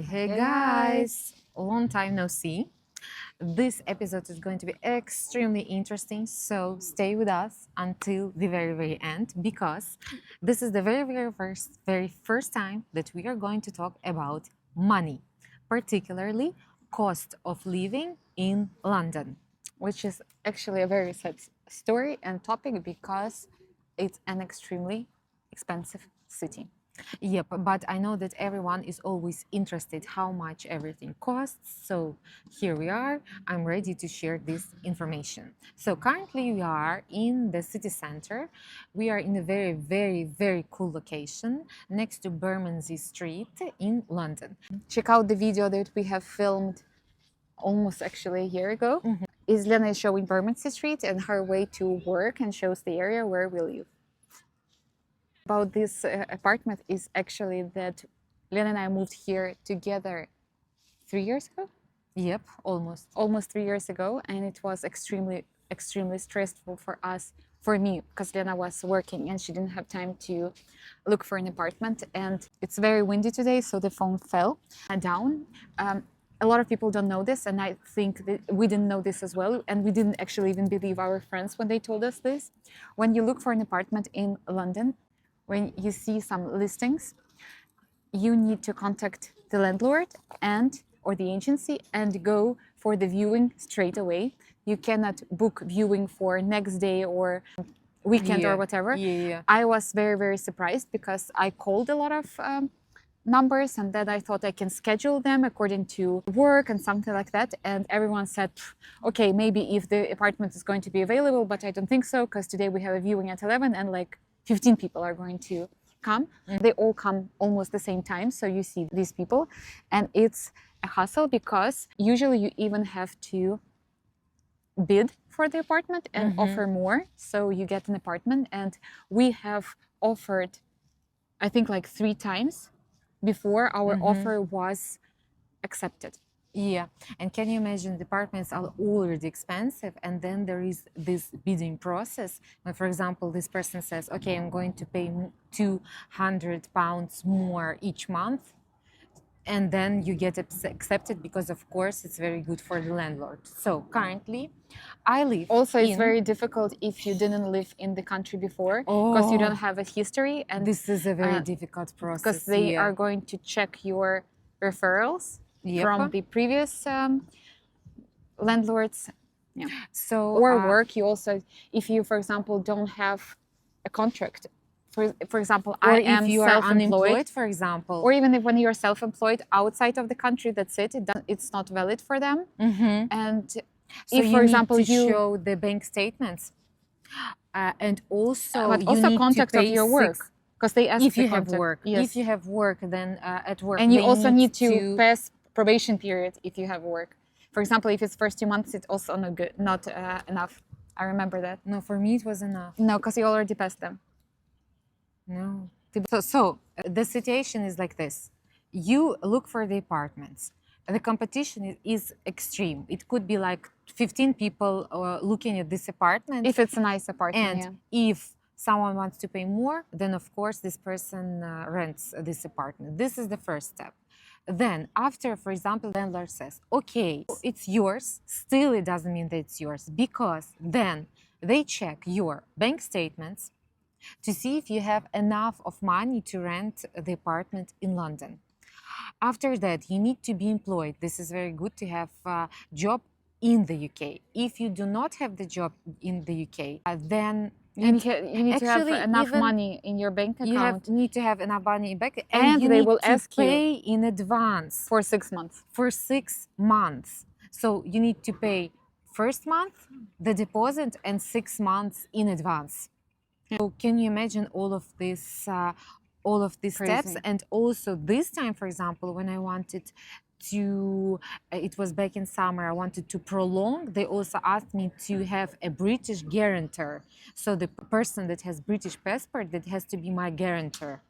Hey guys, long time no see. This episode is going to be extremely interesting, so stay with us until the very end because this is the very first time that we are going to talk about money, particularly cost of living in London. Which is actually a very sad story and topic because it's an extremely expensive city. Yep, but I know that everyone is always interested how much everything costs. So here we are. I'm ready to share this information. So currently we are in the city center. We are in a very cool location next to Bermondsey Street in London. Check out the video that we have filmed almost actually a year ago. Is Lena showing Bermondsey Street and her way to work and shows the area where we live. About this apartment is actually that Lena and I moved here together 3 years ago. Yep, almost. Almost 3 years ago, and it was extremely stressful for me, because Lena was working and she didn't have time to look for an apartment. And it's very windy today, so the phone fell down. A lot of people don't know this, and I think that we didn't know this as well, and we didn't actually even believe our friends when they told us this. When you look for an apartment in London, when you see some listings, you need to contact the landlord or the agency and go for the viewing straight away. You cannot book viewing for next day or weekend or whatever. Yeah. I was very surprised because I called a lot of numbers, and then I thought I can schedule them according to work and something like that. And everyone said, okay, maybe if the apartment is going to be available, but I don't think so, because today we have a viewing at 11 and like 15 people are going to come. They all come almost the same time, so you see these people, and it's a hassle because usually you even have to bid for the apartment and offer more, so you get an apartment. And we have offered, I think, like 3 times before our offer was accepted. Yeah, and can you imagine, the apartments are already expensive, and then there is this bidding process. For example, this person says, okay, I'm going to pay £200 more each month, and then you get accepted because, of course, it's very good for the landlord. So currently, I live Also, it's very difficult if you didn't live in the country before, because you don't have a history, and this is a very difficult process. because they are going to check your referrals from the previous landlords. Yeah. So or work. You also, if you, for example, don't have a contract. For example, I am self-employed, for example, or even if when you're self-employed outside of the country, that's it. It's not valid for them. And so if, for example, need to you show the bank statements, and also but you also need contact to of pay your work, because they ask if the you have contact. work. Yes. If you have work, then at work, and you they also need to to pass probation period if you have work. For example, if it's first 2 months, it's also not enough. I remember that. No, for me it was enough. No, because you already passed them. No. So the situation is like this. You look for the apartments. The competition is extreme. It could be like 15 people looking at this apartment. If it's a nice apartment, And if someone wants to pay more, then of course this person rents this apartment. This is the first step. Then after, for example, the landlord says, okay, it's yours, still it doesn't mean that it's yours, because then they check your bank statements to see if you have enough of money to rent the apartment in London. After that, you need to be employed. This is very good to have a job in the UK. If you do not have the job in the UK, then you need to have actually enough even money in your bank account. you need to have enough money in bank, And you they need will to ask you pay in advance for 6 months. for 6 months. So you need to pay first month, the deposit, and 6 months in advance. So can you imagine all of these steps? Crazy. And also this time, for example, when I wanted to, it was back in summer, I wanted to prolong, they also asked me to have a British guarantor. So the person that has British passport, that has to be my guarantor.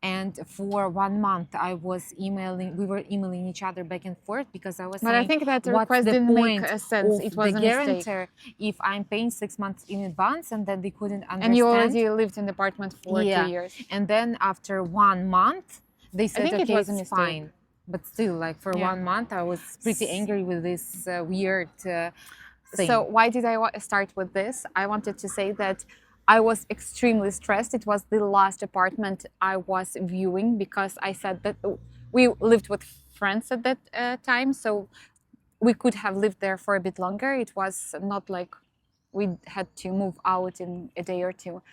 And for 1 month, we were emailing each other back and forth, because I was But saying, I think that what's request the didn't point make sense. of It was the a mistake. guarantor if I'm paying 6 months in advance? And then they couldn't understand. And you already lived in the apartment for 2 years. And then after 1 month, they said, think it okay, was a it's mistake. fine. But still, like for Yeah. 1 month, I was pretty angry with this weird thing. So why did I start with this? I wanted to say that I was extremely stressed. It was the last apartment I was viewing because I said that we lived with friends at that time, so we could have lived there for a bit longer. It was not like we had to move out in a day or two.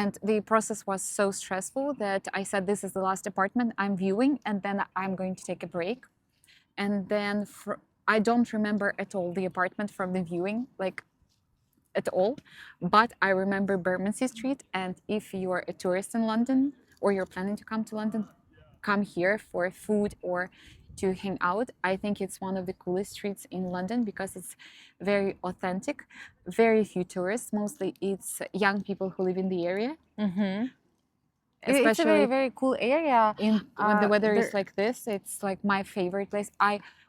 And the process was so stressful that I said, this is the last apartment I'm viewing, and then I'm going to take a break. And then I don't remember at all the apartment from the viewing, like at all. But I remember Bermondsey Street. And if you are a tourist in London or you're planning to come to London, come here for food or to hang out. I think it's one of the coolest streets in London because it's very authentic, very few tourists. Mostly it's young people who live in the area. It's a very, Especially very cool area. when the weather there- is like this, it's like my favorite place.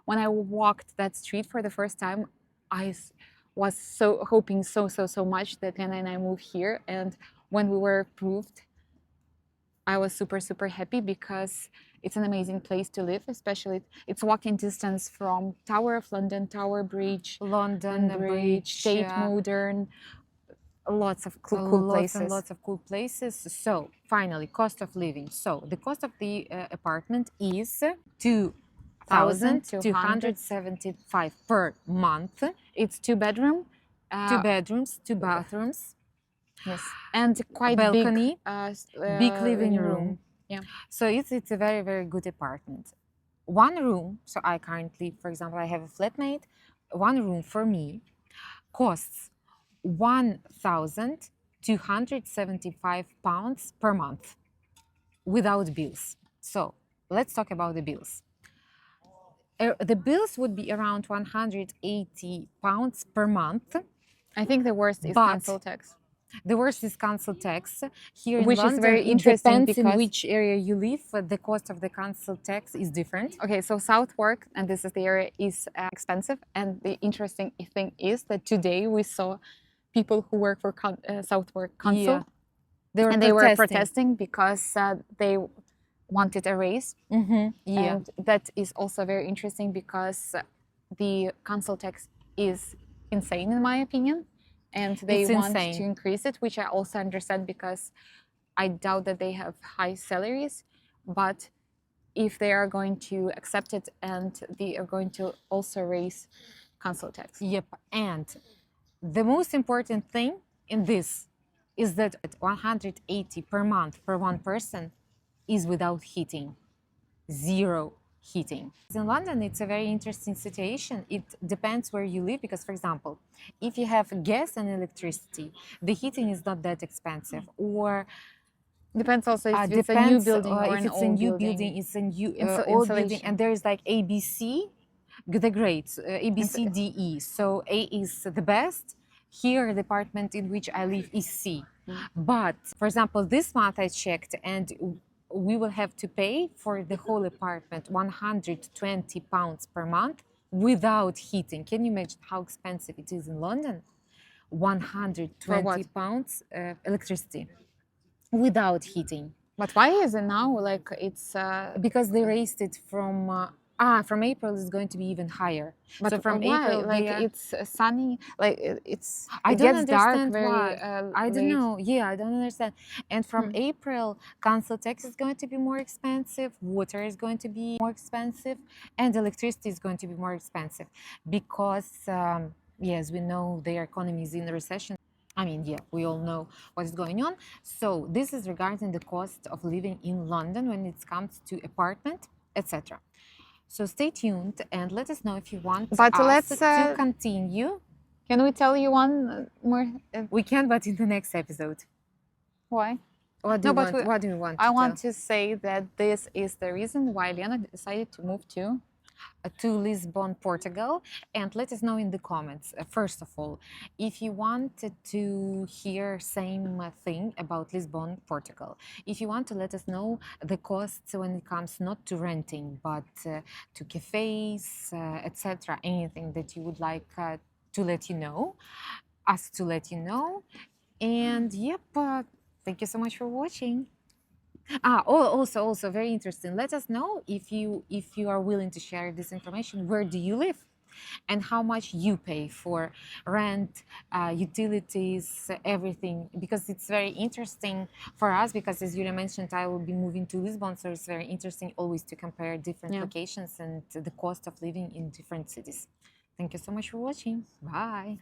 When I walked that street for the first time, was so hoping so much that Lena and I move here. And when we were approved, I was super happy because it's an amazing place to live. Especially it's walking distance from Tower of London, Tower Bridge, London Bridge, Tate Modern, lots of cool lots places. and lots of cool places. So finally, cost of living. So the cost of the apartment is 2,275 per month. It's 2 bedroom, 2 bedrooms, 2 bathrooms. yes, and quite balcony, big, big living room. Yeah. So it's a very, very good apartment. One room, so I currently, for example, I have a flatmate. One room for me costs £1,275 per month without bills. So let's talk about the bills. The bills would be around £180 per month. I think the worst is But council tax. The worst is council tax. Here in Which is London, very it interesting depends in because- which area you live. The cost of the council tax is different. Okay, so Southwark, and this is the area, is expensive. And the interesting thing is that today we saw people who work for Southwark Council, Yeah. they were protesting because they wanted a raise. Yeah. And that is also very interesting because the council tax is insane, in my opinion. And they It's want insane. to increase it, which I also understand because I doubt that they have high salaries. But if they are going to accept it and they are going to also raise council tax. Yep. And the most important thing in this is that 180 per month per one person is without heating. Zero heating. In London, it's a very interesting situation. It depends where you live because, for example, if you have gas and electricity, the heating is not that expensive. Or Depends also if it's a new building or if an it's a old new building. it's a new Insul- old building, insulation. and there is like ABC, the grades, A, B, C, D, E. So A is the best. Here, the apartment in which I live is C. But, for example, this month I checked, and we will have to pay for the whole apartment £120 per month without heating. Can you imagine how expensive it is in London? £120 electricity without heating. But why is it now? Like it's Because they raised it from April is going to be even higher. but so from why? April, Like it's sunny. Like it's. I it don't gets dark understand very. why. I don't late. know. Yeah, I don't understand. And from April, council tax is going to be more expensive, water is going to be more expensive, and electricity is going to be more expensive because, yes, we know their economy is in a recession. I mean, yeah, we all know what is going on. So this is regarding the cost of living in London when it comes to apartment, etc. So stay tuned and let us know if you want But us let's, to continue. Can we tell you one more? We can, but in the next episode. Why? What do No, you but want? What do you want? I to want tell? to say that this is the reason why Lena decided to move To Lisbon, Portugal, and let us know in the comments. First of all, if you wanted to hear same thing about Lisbon, Portugal. If you want to let us know the costs when it comes not to renting, but to cafes, etc. Anything that you would like to let you know, us to let you know. And yep, thank you so much for watching. Also very interesting. Let us know if you are willing to share this information. Where do you live? And how much you pay for rent, utilities, everything, because it's very interesting for us. Because as Yulia mentioned, I will be moving to Lisbon, so it's very interesting always to compare different Yeah. locations and the cost of living in different cities. Thank you so much for watching. Bye.